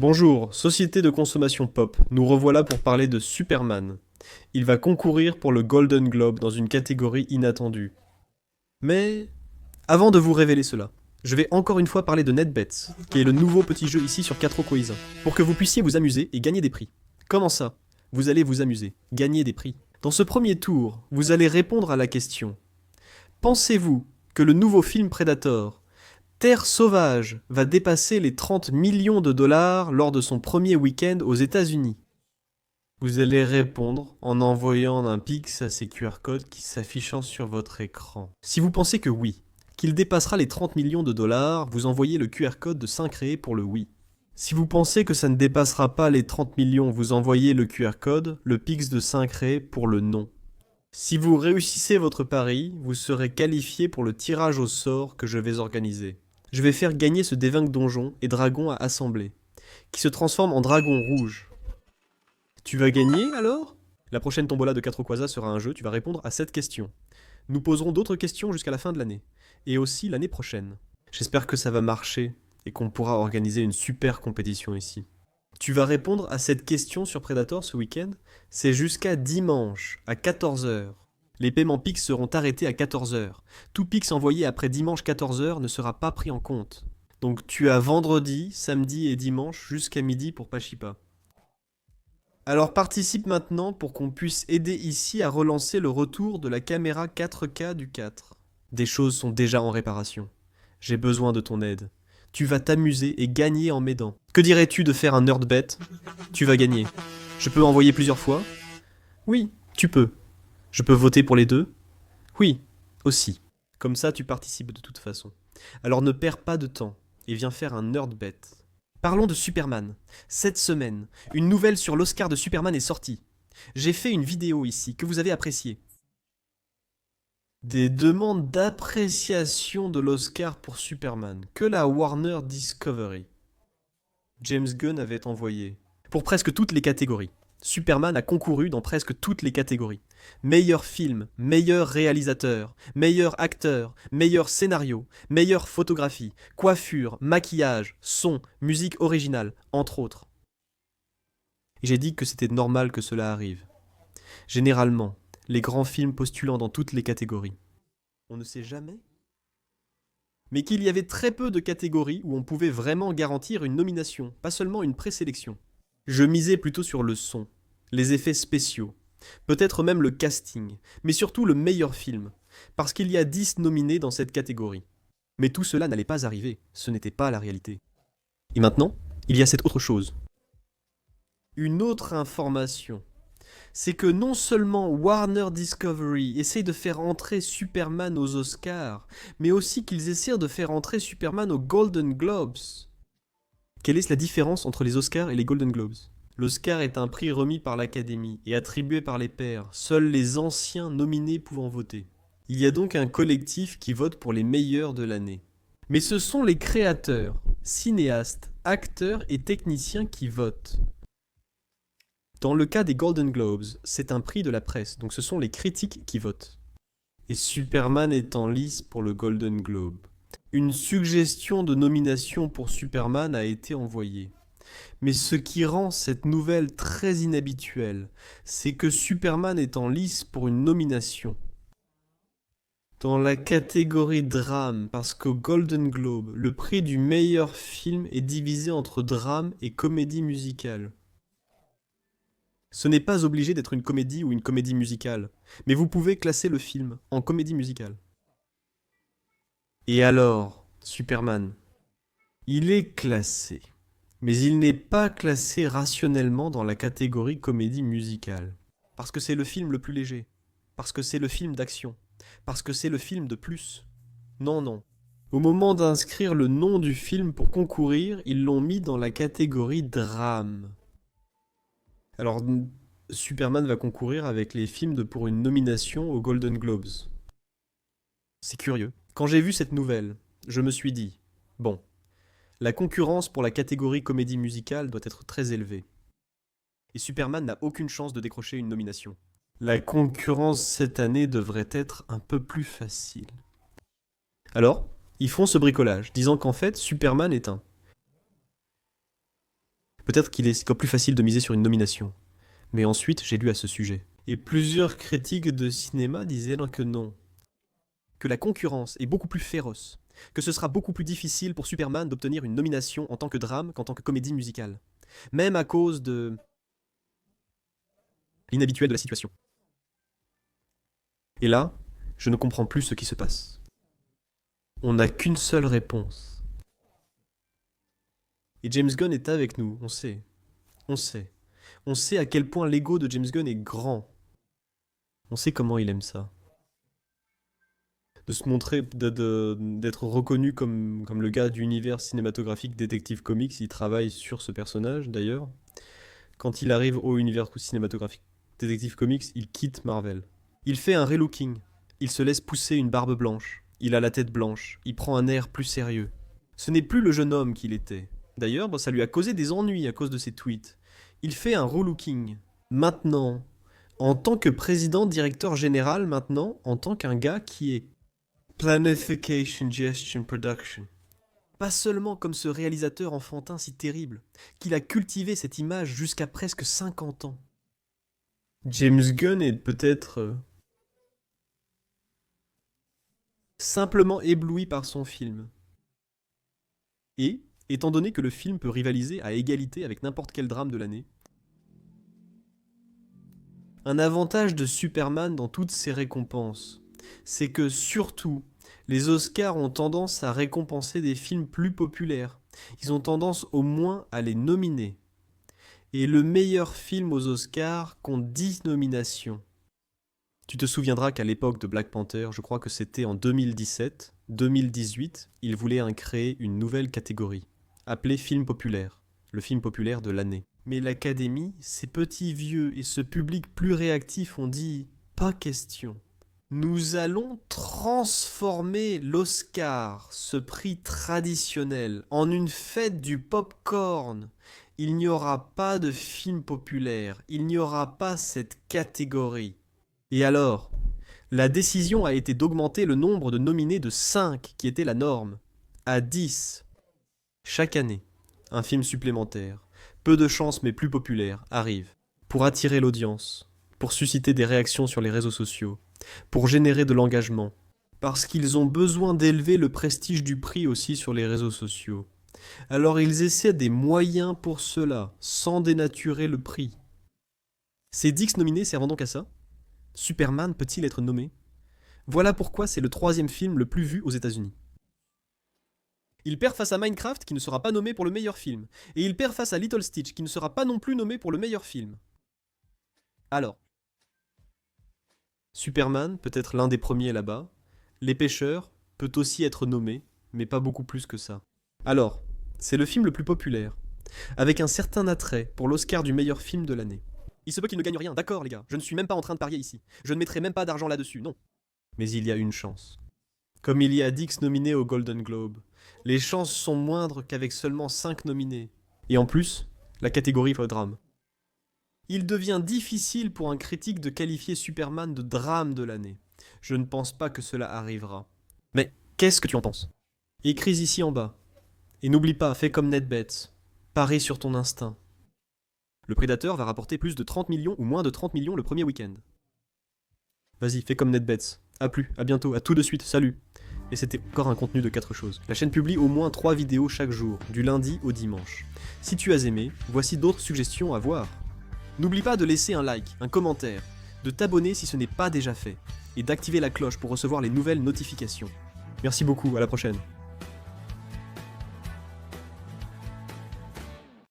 Bonjour, société de consommation pop, nous revoilà pour parler de Superman. Il va concourir pour le Golden Globe dans une catégorie inattendue. Mais avant de vous révéler cela, je vais encore une fois parler de NetBets, qui est le nouveau petit jeu ici sur 4 Quiz, pour que vous puissiez vous amuser et gagner des prix. Comment ça? Vous allez vous amuser, gagner des prix. Dans ce premier tour, vous allez répondre à la question: pensez-vous que le nouveau film Predator, Terre sauvage, va dépasser les 30 millions de dollars lors de son premier week-end aux États-Unis? Vous allez répondre en envoyant un pix à ces QR codes qui s'affichent sur votre écran. Si vous pensez que oui, qu'il dépassera les 30 millions de dollars, vous envoyez le QR code de 5 ré pour le oui. Si vous pensez que ça ne dépassera pas les 30 millions, vous envoyez le QR code, le pix de 5 ré pour le non. Si vous réussissez votre pari, vous serez qualifié pour le tirage au sort que je vais organiser. Je vais faire gagner ce D20 donjon et dragon à assembler, qui se transforme en dragon rouge. Tu vas gagner alors? La prochaine tombola de 4 Quasas sera un jeu, tu vas répondre à cette question. Nous poserons d'autres questions jusqu'à la fin de l'année, et aussi l'année prochaine. J'espère que ça va marcher et qu'on pourra organiser une super compétition ici. Tu vas répondre à cette question sur Predator ce week-end. C'est jusqu'à dimanche, à 14h. Les paiements Pix seront arrêtés à 14h. Tout Pix envoyé après dimanche 14h ne sera pas pris en compte. Donc tu as vendredi, samedi et dimanche jusqu'à midi pour Pachipa. Alors participe maintenant pour qu'on puisse aider ici à relancer le retour de la caméra 4K du 4. Des choses sont déjà en réparation. J'ai besoin de ton aide. Tu vas t'amuser et gagner en m'aidant. Que dirais-tu de faire un nerd bet? Tu vas gagner. Je peux envoyer plusieurs fois? Oui, tu peux. Je peux voter pour les deux? Oui, aussi. Comme ça, tu participes de toute façon. Alors ne perds pas de temps et viens faire un nerd bet. Parlons de Superman. Cette semaine, une nouvelle sur l'Oscar de Superman est sortie. J'ai fait une vidéo ici que vous avez appréciée. Des demandes d'appréciation de l'Oscar pour Superman que la Warner Discovery James Gunn avait envoyé. Pour presque toutes les catégories. Superman a concouru dans presque toutes les catégories. Meilleur film, meilleur réalisateur, meilleur acteur, meilleur scénario, meilleure photographie, coiffure, maquillage, son, musique originale, entre autres. Et j'ai dit que c'était normal que cela arrive. Généralement, les grands films postulant dans toutes les catégories. On ne sait jamais. Mais qu'il y avait très peu de catégories où on pouvait vraiment garantir une nomination, pas seulement une présélection. Je misais plutôt sur le son, les effets spéciaux, peut-être même le casting, mais surtout le meilleur film, parce qu'il y a 10 nominés dans cette catégorie. Mais tout cela n'allait pas arriver, ce n'était pas la réalité. Et maintenant, il y a cette autre chose. Une autre information. C'est que non seulement Warner Discovery essaye de faire entrer Superman aux Oscars, mais aussi qu'ils essaient de faire entrer Superman aux Golden Globes. Quelle est la différence entre les Oscars et les Golden Globes? L'Oscar est un prix remis par l'Académie et attribué par les pairs, seuls les anciens nominés pouvant voter. Il y a donc un collectif qui vote pour les meilleurs de l'année. Mais ce sont les créateurs, cinéastes, acteurs et techniciens qui votent. Dans le cas des Golden Globes, c'est un prix de la presse, donc ce sont les critiques qui votent. Et Superman est en lice pour le Golden Globe. Une suggestion de nomination pour Superman a été envoyée. Mais ce qui rend cette nouvelle très inhabituelle, c'est que Superman est en lice pour une nomination. Dans la catégorie drame, parce qu'au Golden Globe, le prix du meilleur film est divisé entre drame et comédie musicale. Ce n'est pas obligé d'être une comédie ou une comédie musicale, mais vous pouvez classer le film en comédie musicale. Et alors, Superman, il est classé. Mais il n'est pas classé rationnellement dans la catégorie comédie musicale. Parce que c'est le film le plus léger. Parce que c'est le film d'action. Parce que c'est le film de plus. Non, non. Au moment d'inscrire le nom du film pour concourir, ils l'ont mis dans la catégorie drame. Alors, Superman va concourir avec les films pour une nomination aux Golden Globes. C'est curieux. Quand j'ai vu cette nouvelle, je me suis dit, bon, la concurrence pour la catégorie comédie musicale doit être très élevée. Et Superman n'a aucune chance de décrocher une nomination. La concurrence cette année devrait être un peu plus facile. Alors, ils font ce bricolage, disant qu'en fait, Superman est un Peut-être qu'il est encore plus facile de miser sur une nomination. Mais ensuite, j'ai lu à ce sujet. Et plusieurs critiques de cinéma disaient que non. Que la concurrence est beaucoup plus féroce. Que ce sera beaucoup plus difficile pour Superman d'obtenir une nomination en tant que drame qu'en tant que comédie musicale. Même à cause de l'inhabituel de la situation. Et là, je ne comprends plus ce qui se passe. On n'a qu'une seule réponse. Et James Gunn est avec nous, on sait. On sait. On sait à quel point l'ego de James Gunn est grand. On sait comment il aime ça. De se montrer, d'être reconnu comme le gars d'univers cinématographique Détective Comics. Il travaille sur ce personnage d'ailleurs. Quand il arrive au univers cinématographique Détective Comics, il quitte Marvel. Il fait un relooking. Il se laisse pousser une barbe blanche. Il a la tête blanche. Il prend un air plus sérieux. Ce n'est plus le jeune homme qu'il était. D'ailleurs, ça lui a causé des ennuis à cause de ses tweets. Il fait un relooking. Maintenant, en tant que président directeur général, maintenant, en tant qu'un gars qui est Planification Gestion Production. Pas seulement comme ce réalisateur enfantin si terrible, qu'il a cultivé cette image jusqu'à presque 50 ans. James Gunn est peut-être simplement ébloui par son film. Et, étant donné que le film peut rivaliser à égalité avec n'importe quel drame de l'année, un avantage de Superman dans toutes ses récompenses, c'est que surtout, les Oscars ont tendance à récompenser des films plus populaires. Ils ont tendance au moins à les nominer. Et le meilleur film aux Oscars compte 10 nominations. Tu te souviendras qu'à l'époque de Black Panther, je crois que c'était en 2017, 2018, ils voulaient créer une nouvelle catégorie, appelée film populaire, le film populaire de l'année. Mais l'Académie, ces petits vieux et ce public plus réactif ont dit « pas question ». Nous allons transformer l'Oscar, ce prix traditionnel, en une fête du pop-corn. Il n'y aura pas de film populaire, il n'y aura pas cette catégorie. Et alors, la décision a été d'augmenter le nombre de nominés de 5, qui était la norme, à 10. Chaque année, un film supplémentaire, peu de chance mais plus populaire, arrive, pour attirer l'audience, pour susciter des réactions sur les réseaux sociaux, pour générer de l'engagement, parce qu'ils ont besoin d'élever le prestige du prix aussi sur les réseaux sociaux. Alors ils essaient des moyens pour cela, sans dénaturer le prix. Ces 10 nominés servant donc à ça, Superman peut-il être nommé? Voilà pourquoi c'est le 3e film le plus vu aux États-Unis. Il perd face à Minecraft qui ne sera pas nommé pour le meilleur film, et il perd face à Little Stitch qui ne sera pas non plus nommé pour le meilleur film. Alors, Superman peut être l'un des premiers là-bas. Les Pêcheurs peut aussi être nommé, mais pas beaucoup plus que ça. Alors, c'est le film le plus populaire, avec un certain attrait pour l'Oscar du meilleur film de l'année. Il se peut qu'il ne gagne rien, d'accord les gars, je ne suis même pas en train de parier ici. Je ne mettrai même pas d'argent là-dessus, non. Mais il y a une chance. Comme il y a 10 nominés au Golden Globe, les chances sont moindres qu'avec seulement 5 nominés. Et en plus, la catégorie pour le drame. Il devient difficile pour un critique de qualifier Superman de drame de l'année. Je ne pense pas que cela arrivera. Mais qu'est-ce que tu en penses? Écris ici en bas. Et n'oublie pas, fais comme NetBets. Parie sur ton instinct. Le Prédateur va rapporter plus de 30 millions ou moins de 30 millions le premier week-end. Vas-y, fais comme NetBets. A plus, à bientôt, à tout de suite, salut. Et c'était encore un contenu de 4 choses. La chaîne publie au moins 3 vidéos chaque jour, du lundi au dimanche. Si tu as aimé, voici d'autres suggestions à voir. N'oublie pas de laisser un like, un commentaire, de t'abonner si ce n'est pas déjà fait, et d'activer la cloche pour recevoir les nouvelles notifications. Merci beaucoup, à la prochaine.